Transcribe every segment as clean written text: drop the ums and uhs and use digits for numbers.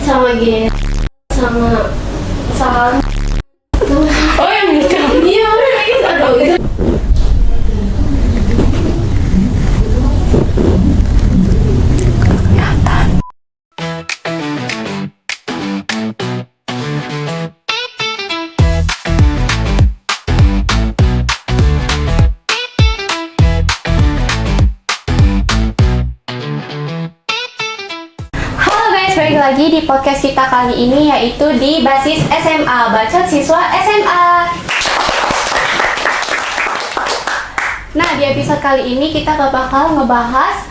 sama G sama Saham. Oh yang nikah. Iya udah lagi satu itu. Balik lagi di podcast kita kali ini, yaitu di basis SMA, Bacot Siswa SMA. Nah, di episode kali ini kita bakal ngebahas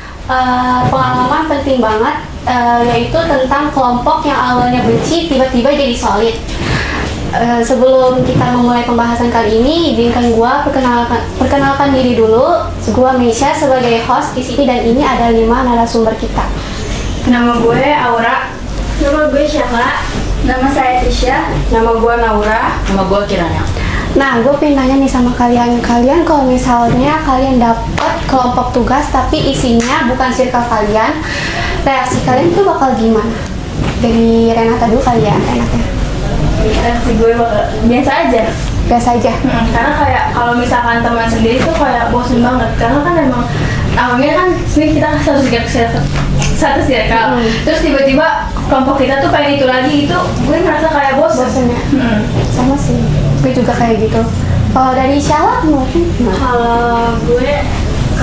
pengalaman penting banget, yaitu tentang kelompok yang awalnya benci tiba-tiba jadi solid. Sebelum kita memulai pembahasan kali ini, izinkan gua perkenalkan diri dulu. Gua Meisha sebagai host di sini, dan ini ada 5 narasumber kita. Nama gue Aura. Nama gue Syahla. Nama saya Tisha. Nama gue Naura. Nama gue Kirana. Nah, gue pengen nanya nih sama kalian kalau misalnya kalian dapat kelompok tugas tapi isinya bukan circle kalian, reaksi kalian tuh bakal gimana? Dari Renata dulu kali ya, Renata. Reaksi gue biasa aja. Biasa aja. Karena kayak kalau misalkan teman sendiri tuh kayak bosen banget. Karena kan emang awalnya kan sini kita satu circle. Terus tiba-tiba kelompok kita tuh pengen itu lagi, itu gue merasa kayak bosen Ya? Sama sih, gue juga kayak gitu. Kalau dari Syala mungkin? Kalau gue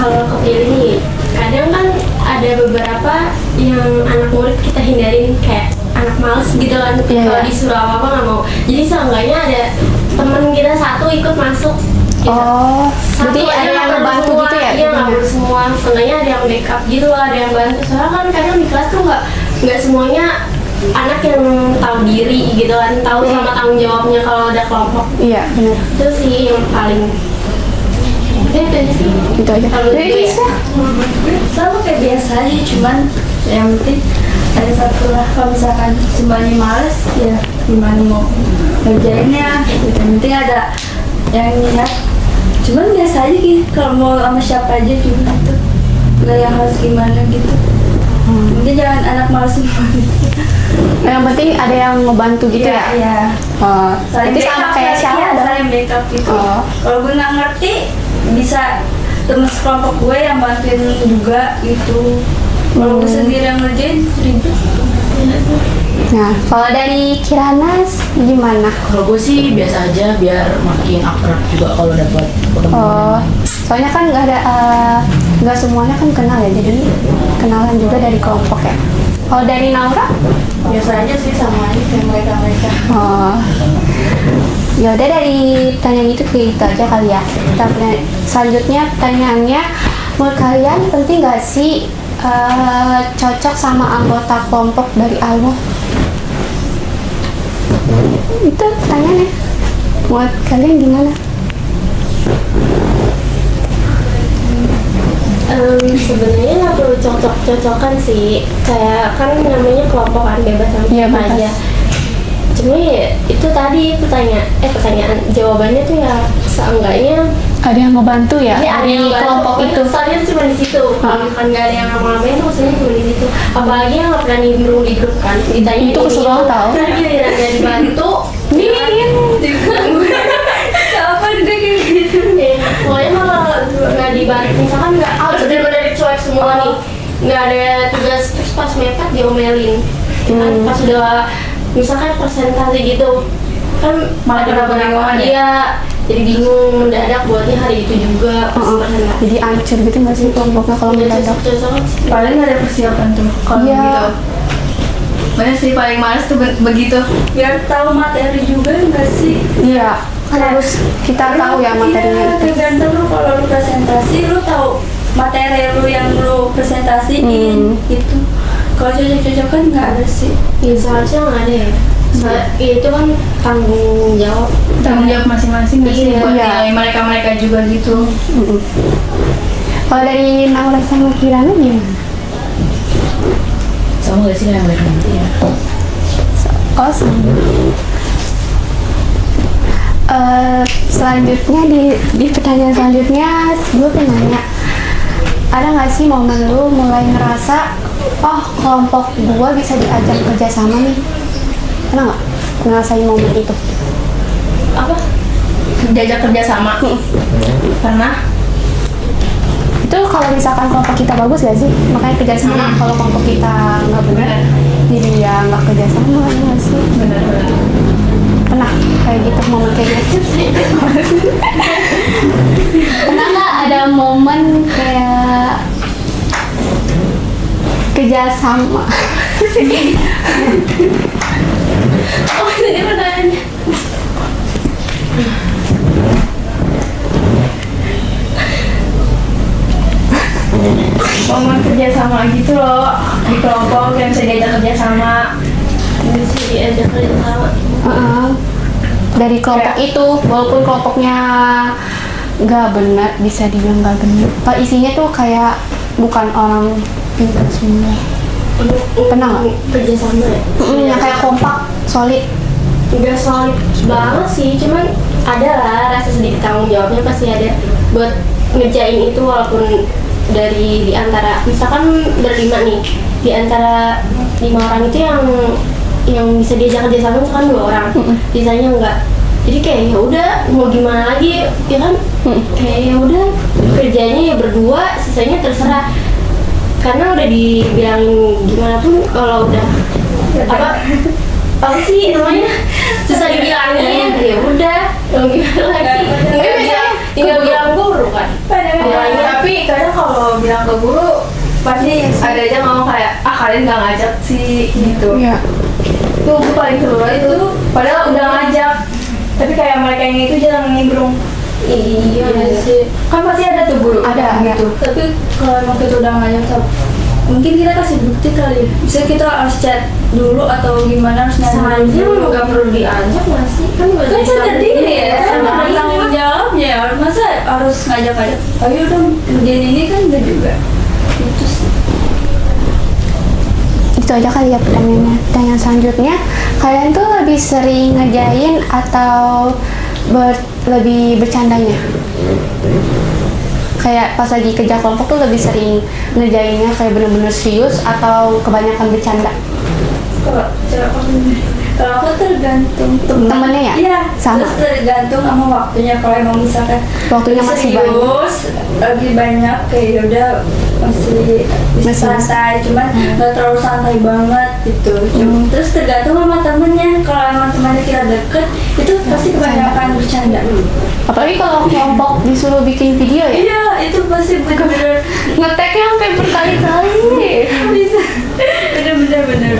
kepilih nih, kadang kan ada beberapa yang anak murid kita hindarin, kayak anak males gitu kan. Kalau disuruh apa-apa nggak mau. Jadi seenggaknya ada temen kita satu ikut masuk gitu. Oh, Satu jadi ada yang ngebantu semua, gitu ya? Iya, nggak perlu semua. Seenggaknya ada yang backup gitu, ada yang bantu. Soalnya kan kadang di kelas tuh nggak semuanya anak yang tahu diri gitu kan, tahu sama tanggung jawabnya kalau ada kelompok. Iya, benar. Itu sih yang paling itu aja sih. Itu aja. Kalau Dari gue Tisha? sama kayak biasa aja, cuman yang penting ada satu lah. Kalau misalkan semuanya males, ya gimana mau ngerjainnya. Yang penting ada yang niat. Cuman biasa aja gitu, kalau mau sama siapa aja juga gitu, nggak yang harus gimana gitu. Mungkin jangan anak malas semua gitu. Yang penting ada yang ngebantu gitu ya? Iya. Oh, Saling itu sama backup kayak lah, Syala iya, dong? saling backup gitu. Oh. Kalau gue nggak ngerti, bisa temen sekelompok gue yang bantuin juga gitu. Kalau gue sendiri yang ngerjain, ribet. Nah, kalau dari Kiranas gimana? Kalau gue sih biasa aja, biar makin akrab juga kalau dapat teman. Oh, soalnya kan nggak semuanya kan kenal ya, jadi kenalan juga dari kelompok ya. Kalau dari Naura? Biasa aja sih, sama aja kayak mereka-mereka. Oh, ya udah, dari pertanyaan itu gitu aja kali ya. Selanjutnya pertanyaannya, menurut kalian penting nggak sih cocok sama anggota kelompok dari awal? Itu pertanyaannya. Menurut kalian gimana? Sebenarnya nggak perlu cocok-cocokan sih, kayak kan namanya kelompokan, bebas sama Iya, siapa bebas. aja. Cuma ya itu tadi pertanyaan jawabannya tuh ya seenggaknya Ada yang ngebantu ya, ada dari yang kelompok itu? Soalnya cuma di situ. Kalau misalkan nggak ada yang ngomongin tuh maksudnya cuma di situ. Apalagi yang nggak pernah nimbrung di grup kan, ditanya Itu kesel banget tau. Ntar giliran nggak dibantu. Apa dia kayak gitu? Pokoknya kalau nggak dibantu, misalkan nggak harus benar-benar dicuek semua nih, nggak ada tugas, terus pas mepet diomelin. Kan pas udah misalkan presentasi gitu kan Malah ada beberapa bingung ya? dia jadi bingung mendadak buatnya hari itu juga pas presentasi. Jadi hancur gitu nggak sih kelompoknya kalau mendadak? Paling nggak ada persiapan tuh kalau Iya. gitu. Banyak sih paling males tuh begitu. Biar tahu materi juga nggak sih? Iya, kan harus kita tahu ya materinya Iya, itu. tergantung lu kalau lu presentasi, lu tahu materi lu yang lu presentasiin gitu. Kalau cocok-cocok kan nggak ada sih. Iya, seharusnya nggak ada ya. Itu kan tanggung jawab Masing-masing nggak sih Iya. buat nilai mereka-mereka juga gitu. Kalau dari Naura sama Kirana gimana? Sama gak sih kayak mereka nanti ya? Oh, sama. Selanjutnya di pertanyaan selanjutnya gue pengen nanya, ada nggak sih momen lu mulai ngerasa, oh kelompok gua bisa diajak kerjasama nih? Pernah nggak ngerasain momen itu? Apa? Diajak kerja sama. Pernah. Itu kalau misalkan kelompok kita bagus gak sih? Makanya kerjasama. Kalau kelompok kita nggak benar, jadi ya nggak kerjasama nggak sih? Benar-benar. Pernah kayak gitu, momen kayak gitu? Pernah nggak ada momen kayak kerjasama? Oh, ini pertanyaannya. Momen kerja sama gitu loh di kelompok yang bisa diajak kerja sama. Bisa diajak kerja sama. Dari kelompok itu, walaupun kelompoknya nggak benar, bisa dibilang nggak benar. Pak isinya tuh kayak bukan orang pintar semua. Pernah nggak? Kerja sama ya? Yang kayak kompak, solid. Nggak solid banget sih, cuman ada lah rasa sedikit tanggung jawabnya pasti ada buat ngerjain itu, walaupun dari di antara misalkan berlima nih, di antara 5 orang itu yang bisa diajak kerja sama kan 2 orang, sisanya enggak. Jadi kayak ya udah mau gimana lagi ya kan, kayak ya udah kerjanya ya berdua, sisanya terserah. Karena udah dibilangin gimana pun kalau udah apa sih namanya susah dibilangin, ya udah mau gimana lagi, tinggal bilang guru kan. Tapi kadang kalau bilang ke guru pasti ada aja ngomong kayak kalian nggak ngajak sih gitu. Iya. Tuh gue paling kedua itu padahal udah ngajak, tapi kayak mereka yang itu jarang nimbrung. Iya sih. Kan pasti ada tuh guru Ada, gitu. Tapi kalau emang kita udah ngajak, mungkin kita kasih bukti kali. Bisa kita harus chat dulu atau gimana, harus Seharusnya dulu. nggak perlu diajak nggak sih, kan nggak Kan bisa sadar diri ya, sama sama tanggung jawabnya. Masa harus ngajak-ngajak, ayo dong kerjain ini, kan enggak juga. Itu sih. Itu aja kali ya pertanyaannya. Dan yang selanjutnya, kalian tuh lebih sering ngerjain atau lebih bercandanya? Kayak pas lagi kerja kelompok tuh lebih sering ngerjainnya kayak bener-bener serius atau kebanyakan bercanda? Kalau aku tergantung Temennya ya? Iya, Sama. terus tergantung sama waktunya. Kalau emang misalkan Waktunya masih serius, lagi banyak kayak yaudah masih bisa Masih. santai, cuman nggak terlalu santai banget gitu. Terus tergantung sama temennya. Kalau emang temannya kita deket, itu pasti kebanyakan bercanda. Apalagi kalau kelompok disuruh bikin video ya? Iya, itu pasti bener-bener Ngeteknya sampai berkali-kali. bisa. Bener-bener.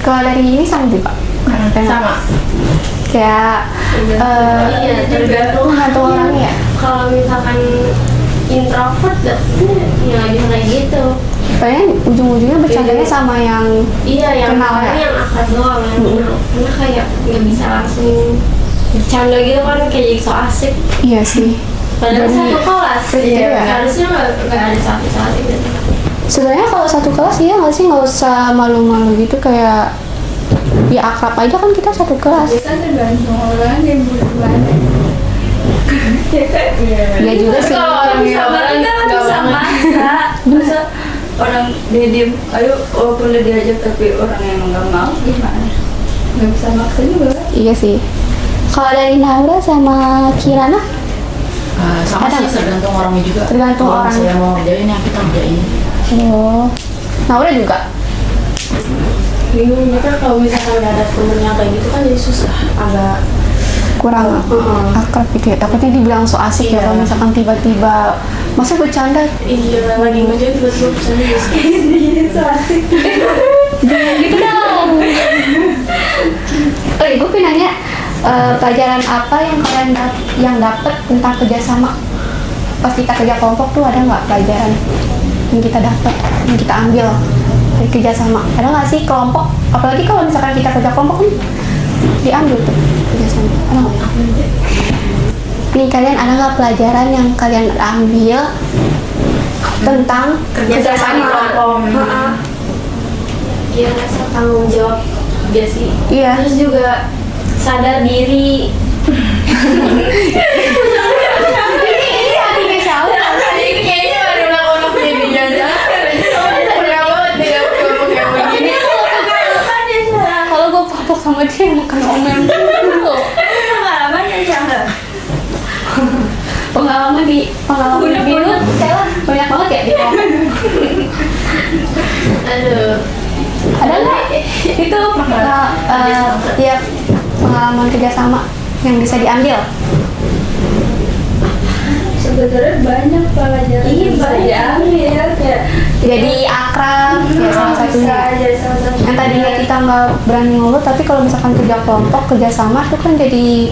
Kalau dari ini sama juga? Sama. Kayak Iya, tergantung orangnya ya? Kalau misalkan introvert ya nggak bisa kayak gitu. Kayaknya ujung-ujungnya bercandanya sama yang Iya, yang Kenal ya? yang akrab doang yang kenal. Karena kayak nggak bisa langsung bercanda gitu kan, kayak jadi so asik. iya sih. Padahal Jadi- satu kelas, Iya. harusnya nggak ada satu asik gitu. Sebenarnya kalau satu kelas ya nggak sih, nggak usah malu-malu gitu, kayak ya akrab aja kan, kita satu kelas. Biasanya tergantung orangnya yang gimana. Ya juga sih. Kalau orang Iya, sabar orang kita kan nggak bisa banget. maksa. Masa orang dia diem, ayo walaupun udah diajak tapi orang yang nggak mau gimana? Nggak bisa maksa juga kan? Iya sih. Kalau dari Naura sama Kirana, Sama Ada. sih, tergantung orangnya juga. Tergantung Kalau orangnya. saya mau ngerjain yang kita ngerjain. oh, Naura juga. Bingung kan kalau misalkan nggak ada temennya kayak gitu kan jadi susah, agak Kurang akrab gitu ya. Takutnya dibilang so asik ya, Iya. kalau misalkan tiba-tiba masa bercanda. iya lagi ngejalan tiba-tiba pesannya So asik. Gitu dong. Gue pengen nanya, pelajaran apa yang kalian yang dapat tentang kerjasama? Pas kita kerja kelompok tuh ada nggak pelajaran yang kita dapat, yang kita ambil dari kerjasama? Ada nggak sih kelompok? Apalagi kalau misalkan kita kerja kelompok nih, diambil tuh kerjasama. Ada nggak? Nih kalian ada nggak pelajaran yang kalian ambil tentang kerjasama di kelompok. Iya, rasa tanggung jawab dia sih. Iya. Terus juga sadar diri. Ini Sheila banyak banget ya di kelompok. Aduh. Ada nggak itu tiap pengalaman kerjasama yang bisa diambil? Sebenarnya banyak pelajaran yang bisa diambil ya, kayak Jadi akrab ya salah satunya. jadi salah satu Yang tadinya kita nggak berani ngobrol, tapi kalau misalkan kerja kelompok, kerjasama tuh kan jadi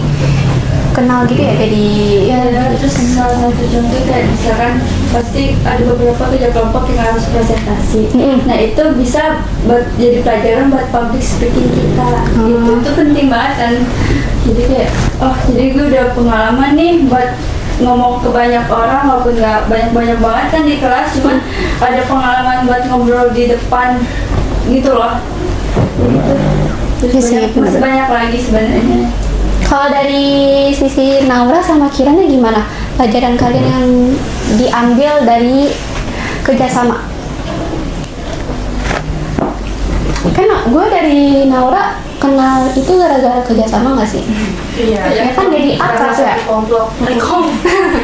kenal gitu ya, jadi ya, terus salah satu contoh kayak misalkan pasti ada beberapa kerja kelompok yang harus presentasi. Nah itu bisa jadi pelajaran buat public speaking kita. Itu penting banget kan. Jadi kayak jadi gue udah pengalaman nih buat ngomong ke banyak orang, walaupun nggak banyak banget kan di kelas, cuman ada pengalaman buat ngobrol di depan gitu loh. Gitu. Terus Iya sih, masih banyak lagi sebenarnya. Kalau dari sisi Naura sama Kirana gimana pelajaran kalian yang diambil dari kerjasama? Kan gue dari Naura kenal itu gara-gara kerjasama nggak sih? Iya. Ya kan jadi akrab ya?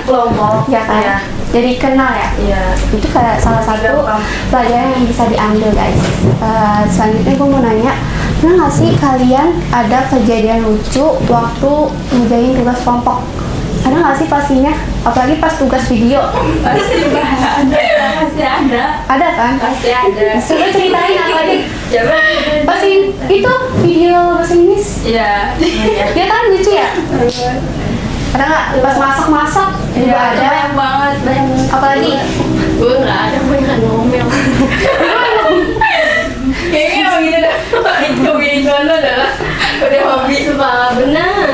Kelompok. Ya kan? Iya. Jadi kenal ya? Iya. Itu kayak salah satu pelajaran yang bisa diambil guys. Selanjutnya gue mau nanya, pernah nggak sih kalian ada kejadian lucu waktu ngerjain tugas kelompok? Ada nggak sih pastinya? Apalagi pas tugas video. Pasti ada. Ada kan? Pasti ada. Coba ceritain apa nih? Coba. Pas itu video bahasa Inggris. Iya. Ya kan lucu ya? Ada nggak? Pas masak-masak juga ada. Banyak banget. Apalagi? Gue nggak ada, banyak ngomel. Kayaknya emang gitu dah. Hobi-hobian lo adalah udah hobi. Sumpah benar.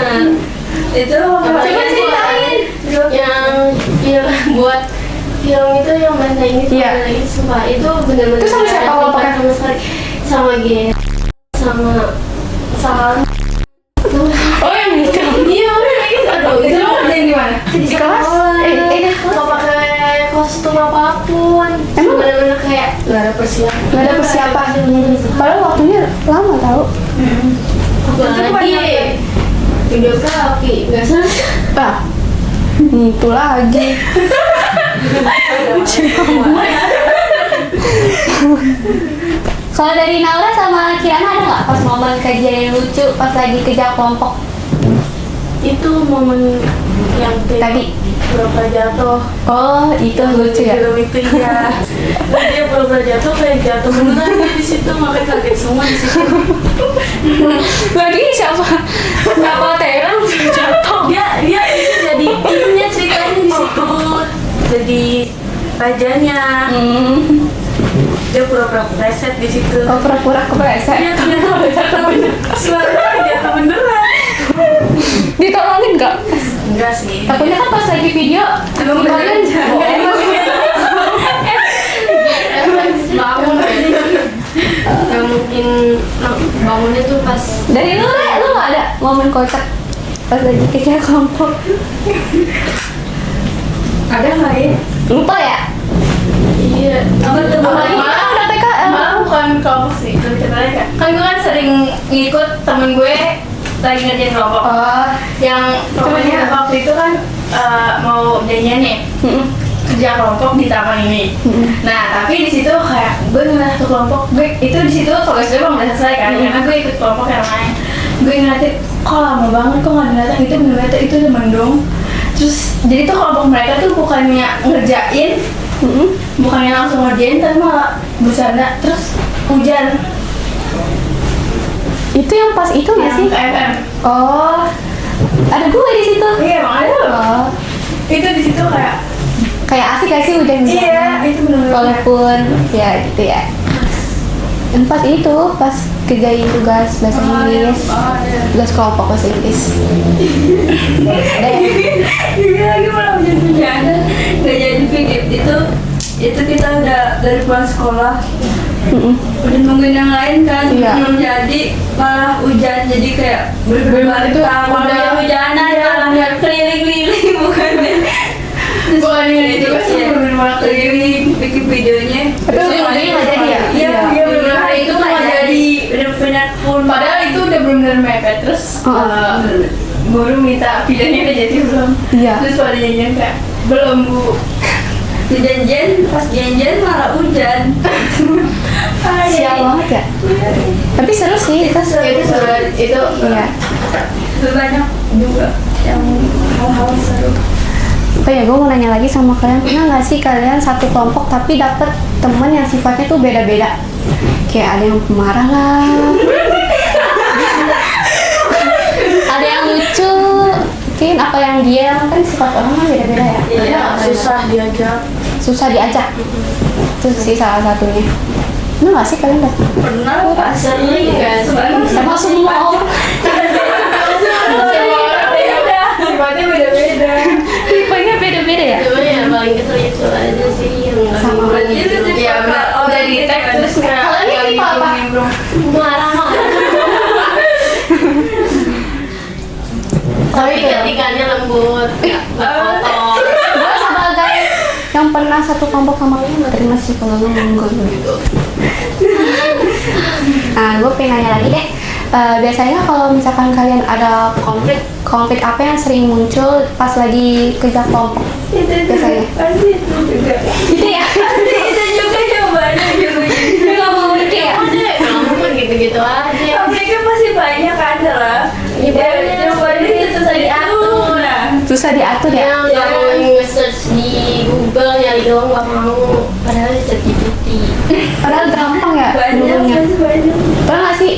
Itu Coba ceritain. Yang buat film itu yang bahasa Inggris, Iya. bahasa Inggris, sumpah itu benar-benar. Itu sama siapa lo pakai? sama sekali, sama Gen, sama Oh yang itu. iya udah lagi aduh itu lo kerjain di mana? Di kelas? nggak pakai kostum apapun. Emang? Benar-benar kayak nggak ada persiapan. Nggak ada persiapan. Padahal waktunya lama tau. Apalagi videografi nggak selesai. Nah, itu lagi. Kalau dari Naura sama Kirana ada nggak pas momen kejadian lucu pas lagi kerja kelompok Itu momen yang tadi? pura-pura jatuh. Oh, itu lucu ya? Film itu ya. Terus dia pura-pura jatuh kayak jatuh beneran dia di situ, makanya kaget semua di situ. Lagi siapa? Kenapa Terang jatuh? Dia itu jadi timnya ceritanya di situ. Jadi rajanya. Dia pura-pura preset di situ. Oh, pura-pura kepleset. Dia ternyata jatuh beneran. Suaranya jatuh beneran. Ditolongin nggak? Enggak sih. Takutnya kan pas lagi video Emang kalian beneran. Emang bangun nggak mungkin bangunnya tuh pas dari lu Re, lu nggak ada momen kocak pas lagi kerja kelompok? Ada nggak ya? Lupa ya? iya Apa tuh? Malah udah PKL. malah bukan kelompok sih lebih tepatnya kan gue kan sering ngikut temen gue lagi ngerjain kelompok yang pokoknya waktu itu kan mau janjian nih kerja kelompok di taman ini. Nah tapi di situ kayak gue ngeliat tuh kelompok gue itu di situ tugas gue belum udah selesai kan karena gue ikut kelompok yang lain. Gue ngeliatin kok lama banget kok nggak datang itu bener-bener itu udah mendung. Terus jadi tuh kelompok mereka tuh bukannya ngerjain, bukannya langsung ngerjain tapi malah bercanda terus hujan. Itu yang pas itu nggak sih? KFM. Oh, ada gue di situ. Iya emang ada loh. Oh, Itu di situ kayak asik gak sih hujan-hujan? iya itu bener-bener. Walaupun ya gitu ya. Dan pas itu pas kerjain tugas bahasa Inggris, tugas kelompok bahasa Inggris. Ada ya? Iya, lagi malah hujan-hujanan. Nggak jadi pikir itu kita udah dari pulang sekolah. Udah nungguin yang lain kan, Iya. belum jadi malah hujan, jadi kayak bener-bener Itu malah hujanan, malah keliling-keliling bukannya. Bukannya itu kan Iya, bener-bener malah keliling bikin videonya. Tapi ujung-ujungnya nggak jadi ya? Iya, iya bener-bener Hari itu nggak nggak jadi, bener-bener full. padahal itu udah bener-bener mepet terus guru minta videonya udah jadi belum. Iya. Terus pada janjian kayak belum bu. di janjian pas janjian malah hujan. Sial banget ya. Tapi seru sih. Itu seru. Itu iya. Banyak juga yang hal-hal seru. Oh ya, gue mau nanya lagi sama kalian, pernah nggak sih kalian satu kelompok tapi dapet teman yang sifatnya tuh beda-beda? Kayak ada yang pemarah lah, ada yang lucu, mungkin apa yang diam, kan sifat orang kan beda-beda ya. Iya, Susah diajak. Itu sih salah satunya. Pernah nggak sih kalian dapet? Pernah pasti Sama semua orang. sifatnya beda-beda. Tipenya beda-beda ya? Cuma ya paling kesel itu aja sih yang nggak Sama nimbrung Itu gitu. tipe Udah di tag terus nggak Kalian tipe apa? marah-marah. Tapi ketikanya lembut, nggak kotor. Gue sebagai yang pernah satu kelompok sama kalian nggak terima sih kalau lu ngomong gitu. Nah, gue pengen nanya lagi deh. Biasanya kalau misalkan kalian ada konflik apa yang sering muncul pas lagi kerja kelompok? Biasanya. Pasti itu juga. Gitu ya? Pasti itu juga jawabannya juga. Nggak mau mikir ya? Kamu kan gitu-gitu aja. Konfliknya pasti banyak ada lah. Iya, banyak. Jawabannya itu susah diatur. Nah, Susah diatur ya? Yang nggak mau nge-search di Google nyari doang nggak mau. Padahal di ChatGPT. Padahal gampang ya banyak dulunya. pasti banyak. Pernah nggak sih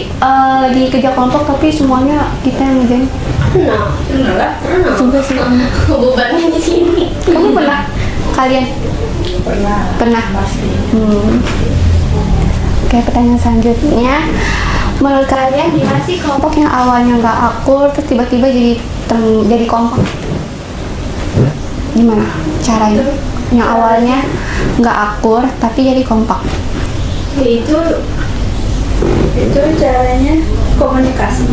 di kerja kelompok tapi semuanya kita yang ngerjain? Nah, Bener lah. Juga sih. bebannya di sini. Kamu pernah? Kalian? Pernah. Pasti. Oke, pertanyaan selanjutnya, menurut kalian gimana sih kelompok yang awalnya nggak akur terus tiba-tiba jadi kompak? Gimana caranya? Yang awalnya nggak akur tapi jadi kompak. Ya, itu caranya komunikasi.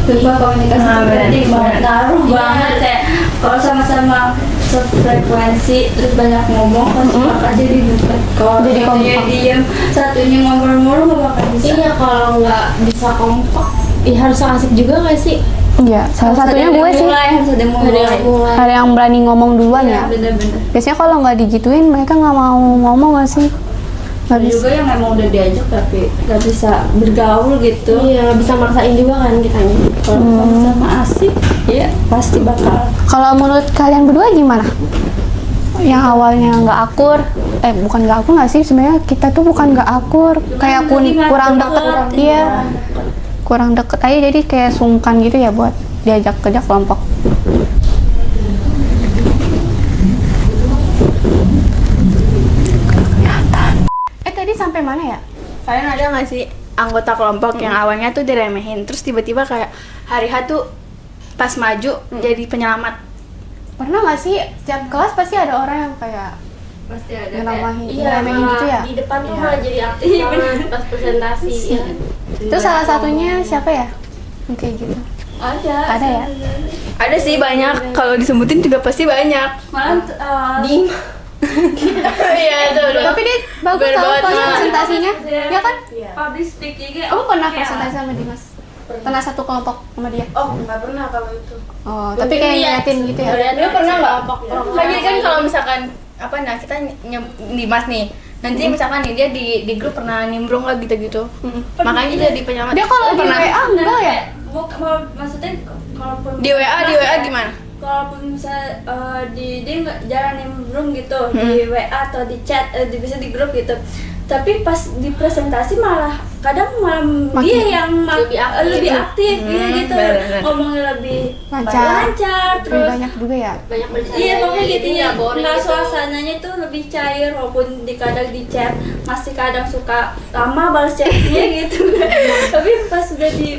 Coba komunikasi penting banget, ngaruh banget ya. Kalau sama-sama sefrekuensi terus banyak ngomong pasti bakal jadi dekat. Kalau Jadi satunya kompak. diem, satunya ngobrol mulu gak bakal bisa. Iya, kalau nggak bisa kompak, harus asik juga nggak sih? Iya, salah satunya gue sih. Harus ada mulai. Ada yang berani ngomong duluan Iya, ya. bener-bener. Biasanya kalau nggak digituin mereka nggak mau ngomong nggak sih? Nggak Ada bisa. juga yang emang udah diajak tapi gak bisa bergaul gitu. Iya, nggak bisa maksain juga kan kitanya. Kalau sama-sama asik, ya pasti bakal. Kalau menurut kalian berdua gimana? Yang awalnya nggak akur, bukan nggak akur nggak sih? Sebenarnya kita tuh bukan nggak akur, kayak kurang deket, iya, kurang deket aja jadi kayak sungkan gitu ya buat diajak kerja kelompok. Tadi sampai mana ya? Kalian ada nggak sih anggota kelompok yang awalnya tuh diremehin, terus tiba-tiba kayak hari H tuh pas maju jadi penyelamat? Pernah nggak sih setiap kelas pasti ada orang yang kayak Pasti ada. ngeramahin, Iya, ngeremehin gitu ya? di depan tuh malah jadi aktif banget pas presentasi. Iya. Itu salah satunya siapa ya? Yang kayak gitu. Ada ya? Ada sih banyak, kalau disebutin juga pasti banyak. Malah Iya, itu udah. Tapi dia bagus Bener tau banget, soalnya Mak. presentasinya, ya kan? public speaking. Kamu pernah presentasi sama Dimas? Pernah satu kelompok sama dia? Oh, nggak pernah kalau itu. Oh, tapi kayak ngeliatin gitu ya? Dia pernah nggak? Lagi kan kalau misalkan apa, nah kita Dimas nih, nanti misalkan nih dia di grup pernah nimbrung lah gitu-gitu. Makanya dia jadi penyelamat. Dia kalau di pernah WA enggak ya? Maksudnya kalaupun di WA gimana? Kalaupun bisa dia nggak jarang nimbrung gitu di WA atau di chat, bisa di grup gitu. Tapi pas di presentasi malah kadang dia yang lebih aktif ya gitu, bener. ngomongnya lebih Lancar. terus Lebih banyak juga ya? Banyak bercanda. iya pokoknya gitu ya, boring nggak gitu. suasananya tuh lebih cair walaupun kadang di chat masih kadang suka lama balas chatnya gitu. Tapi pas udah di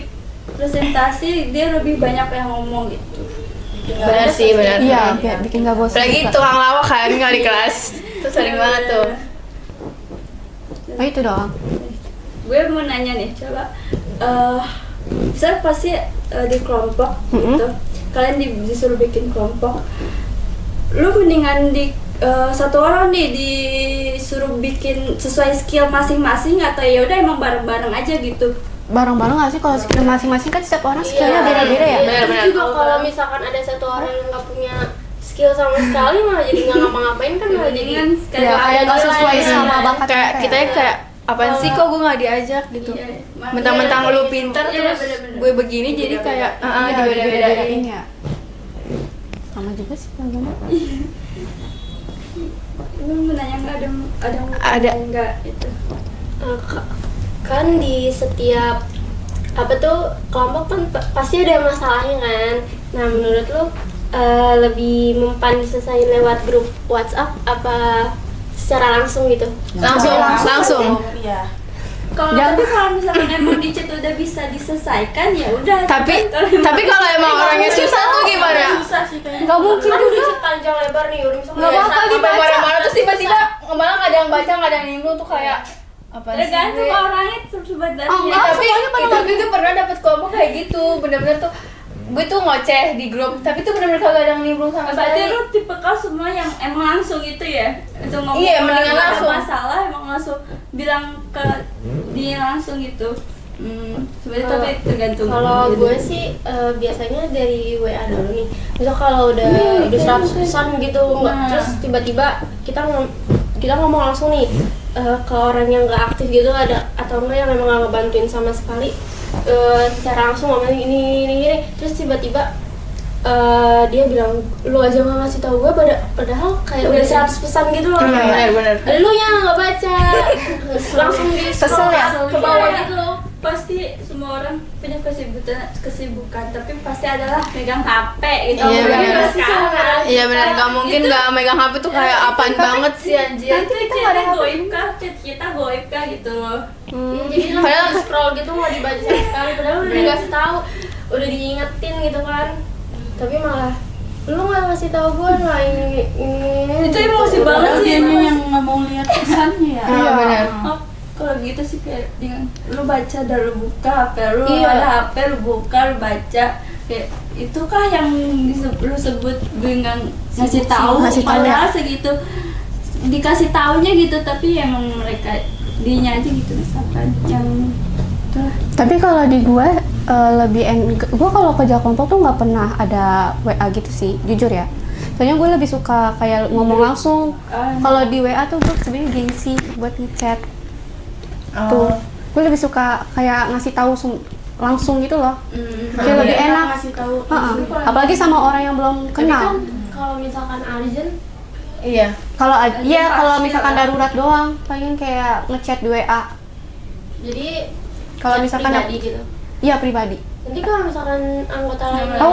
presentasi dia lebih banyak yang ngomong gitu. Benar sih, benar. Iya, biar bikin gak bosan Apalagi juga. tukang lawak kan kalau di kelas. Itu sering banget tuh. Oh itu doang? Gue mau nanya nih, coba saya pasti di kelompok gitu, kalian disuruh bikin kelompok, lu mendingan satu orang nih disuruh bikin sesuai skill masing-masing atau ya udah emang bareng-bareng aja gitu? Bareng-bareng gak sih kalau skill masing-masing kan setiap orang skillnya beda-beda ya? Benar-benar. Juga kalau misalkan ada satu orang yang nggak punya skill sama sekali malah jadi nggak ngapa-ngapain kan malah jadi Ya, kayak nggak sesuai sama bakat kayak kita ya. kayak apaan sih kok gue nggak diajak gitu. Mentang-mentang lu pinter terus gue begini jadi kayak dibeda-bedain. ya. Sama juga sih bagaimana? Lu menanya nggak Ada. nggak itu? Kan di setiap apa tuh kelompok kan pasti ada masalahnya kan. Nah menurut lu lebih mempan diselesaikan lewat grup WhatsApp apa secara langsung gitu? Langsung. Iya. Tapi kalau misalkan emang di chat udah bisa diselesaikan ya udah. Tapi kalau emang orangnya susah tuh gimana? Susah sih kayaknya. Nggak mungkin Kan juga. udah chat panjang lebar nih udah misalkan Nggak bakal Sampai dibaca. marah-marah terus tiba-tiba malah nggak ada yang baca, nggak ada yang nimbrung tuh kayak apa sih? Tergantung orangnya sebenarnya. Oh, enggak. Tapi gue pernah dapet kelompok kayak gitu, bener-bener tuh gue tuh ngoceh di grup, tapi tuh bener-bener kagak ada yang nimbrung sama Berarti sekali. lu tipe kau semua yang emang langsung itu ya? Itu ngomong Iya, kalau mendingan ada langsung. masalah emang langsung bilang ke dia langsung gitu. Sebenarnya tapi tergantung. kalau gue sih biasanya dari WA dulu nih. Misal kalau udah 100% gitu nggak, terus tiba-tiba kita ngomong langsung nih ke orang yang nggak aktif gitu ada atau enggak yang memang nggak ngebantuin sama sekali secara langsung ngomong gini, terus tiba-tiba dia bilang lu aja nggak ngasih tahu gue padahal kayak udah 100% gitu loh. Bener-bener. Lu yang nggak baca langsung di Kesel ya? ke bawah gitu loh. Pasti semua orang punya kesibukan tapi pasti adalah megang HP gitu. Iya, Apalagi bener. sekarang. Iya benar, nggak mungkin nggak megang HP tuh kayak apaan banget sih anjir. Itu chatnya goib kah? Chat kita goib kah gitu loh. Ya, jadi Padahal- langsung scroll gitu mau dibaca sama sekali padahal udah dikasih tahu udah diingetin gitu kan tapi malah lu nggak ngasih tahu gue lah ini Itu emosi gitu. banget sih. Dianya yang nggak mau lihat pesannya ya. Iya benar. Oh, kalau gitu sih kayak dengan lu baca dan lu buka HP lu Iya. ada HP lu buka lu baca kayak itu kah yang lu sebut dengan ngasih tahu Ngasih tahu. padahal segitu dikasih taunya gitu tapi emang mereka dianya aja gitu misalkan yang itulah. Tapi kalau di gue gue kalau kerja kelompok tuh nggak pernah ada WA gitu sih, jujur ya. Soalnya gue lebih suka kayak ngomong langsung. Kalau di WA tuh gue sebenarnya gengsi buat ngechat. Tuh, gue lebih suka kayak ngasih tahu langsung gitu loh. Kayak lebih enak. ngasih tahu Heeh. Apalagi sama orang yang belum tapi kenal. kan kalau misalkan urgent Iya. Kalau misalkan darurat doang, paling kayak ngechat di WA. jadi Kalau chat misalkan pribadi gitu Iya pribadi. nanti kalau misalkan anggota lain Aku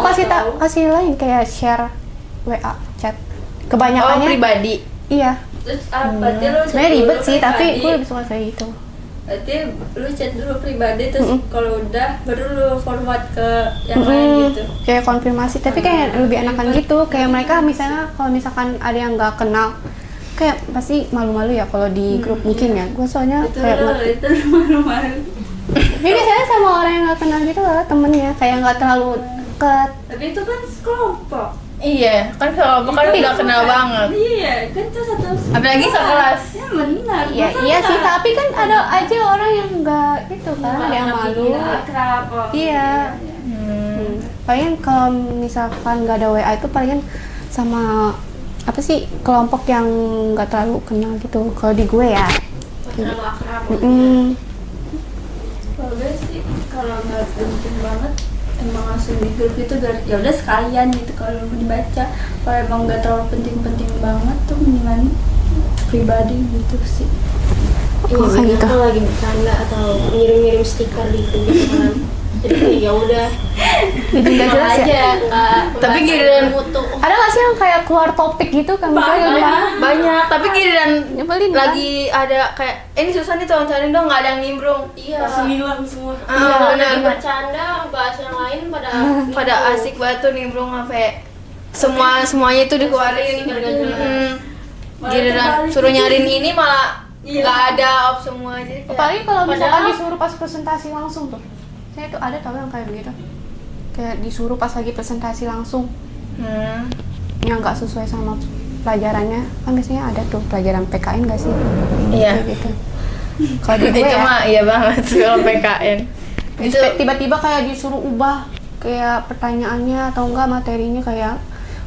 kasih lain kayak share WA chat. Oh Kebanyakannya pribadi. iya. Terus berarti lu chat Sebenarnya dulu ribet sih, tapi pribadi. gue lebih suka kayak gitu. Berarti lu chat dulu pribadi terus kalau udah baru lu forward ke yang lain gitu. Kayak konfirmasi, tapi kayak lebih enakan gitu. Kayak mereka misalnya kalau misalkan ada yang nggak kenal, kayak pasti malu-malu ya kalau di grup mungkin ya. Gue soalnya kayak Itu lu malu-malu. tapi biasanya sama orang yang nggak kenal gitu lah temennya, kayak nggak terlalu deket. Tapi itu kan kelompok. Iya, kan kalau kan nggak kenal banget. Iya, kan itu satu. Apalagi sekelas. Ya benar. Iya masa iya sih, nggak? tapi kan ada aja orang yang nggak gitu kan, ada yang malu. Akrab. Oh, Iya. Palingan kalau misalkan nggak ada WA itu palingan sama apa sih kelompok yang nggak terlalu kenal gitu. Kalau di gue ya. terlalu akrab Kalau gue sih kalau nggak penting banget emang langsung di grup itu ya udah sekalian gitu kalau mau dibaca. Kalau emang nggak terlalu penting-penting banget tuh mendingan pribadi gitu sih. Iya, kayak gitu. kalau lagi bercanda atau ngirim-ngirim stiker gitu kan. Jadi ya udah Jadi nggak jelas ya. aja, nggak Tapi nggak giliran- mutu. Ada nggak sih yang kayak keluar topik gitu kan? Banyak, tapi giliran Nyebelin kan? lagi ada kayak ini susah nih tolong cariin dong, nggak ada yang nimbrung. Iya. Hilang semua. Benar. Bercanda, bahas yang lain Pada asik banget tuh nimbrung sampai semuanya itu dikeluarin. Giliran suruh nyariin ini malah nggak ada op semua jadi kayak Apalagi kalau misalkan Padahal- disuruh pas presentasi langsung tuh. Saya tuh ada tau yang kayak begitu. Kayak disuruh pas lagi presentasi langsung yang nggak sesuai sama pelajarannya. Kan biasanya ada tuh pelajaran PKN nggak sih? Iya. Kayak gitu. Kalau di gue itu ya, mah iya banget soal PKN itu tiba-tiba kayak disuruh ubah kayak pertanyaannya atau enggak materinya kayak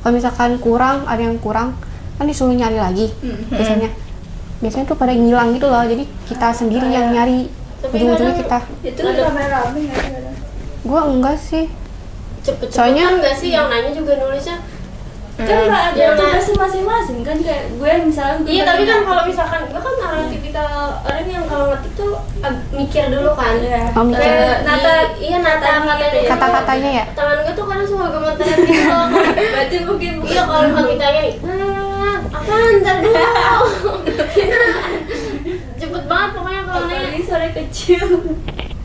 Kalau misalkan kurang, ada yang kurang, kan disuruh nyari lagi biasanya tuh pada ngilang gitu loh, jadi kita sendiri yang nyari, ujung-ujungnya kita. Itu rame-rame nggak sih? Gue enggak sih, Cepet-cepet Soalnya- kan nggak sih yang nanya juga nulisnya. Kan ada Yang tugasnya masing-masing kan, kayak gue misalnya gue Iya, tapi kan nanya, kalau misalkan gue kan orang tipikal orang yang kalau ngetik tuh mikir dulu kan. Iya. Oh, mikir. Iya, nata katanya. Kata-katanya ya? Tangan gue tuh kadang suka gemeteran gitu loh. berarti mungkin Iya, kalau misalkan ditanya nih, apaan, ntar dulu. Cepet banget pokoknya kalau nanya. apalagi suara kecil.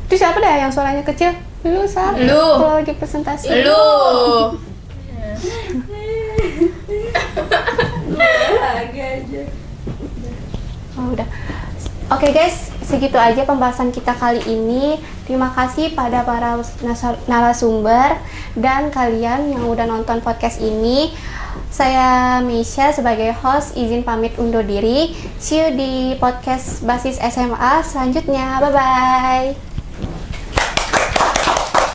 Terus siapa deh yang suaranya kecil? Lu, Sar. Lu. Kalau lagi presentasi. Lu. Lagi aja. Oh, udah. Oke guys, segitu aja pembahasan kita kali ini. Terima kasih pada para narasumber dan kalian yang udah nonton podcast ini. Saya Meisha sebagai host izin pamit undur diri. See you di podcast Basis SMA selanjutnya. Bye-bye.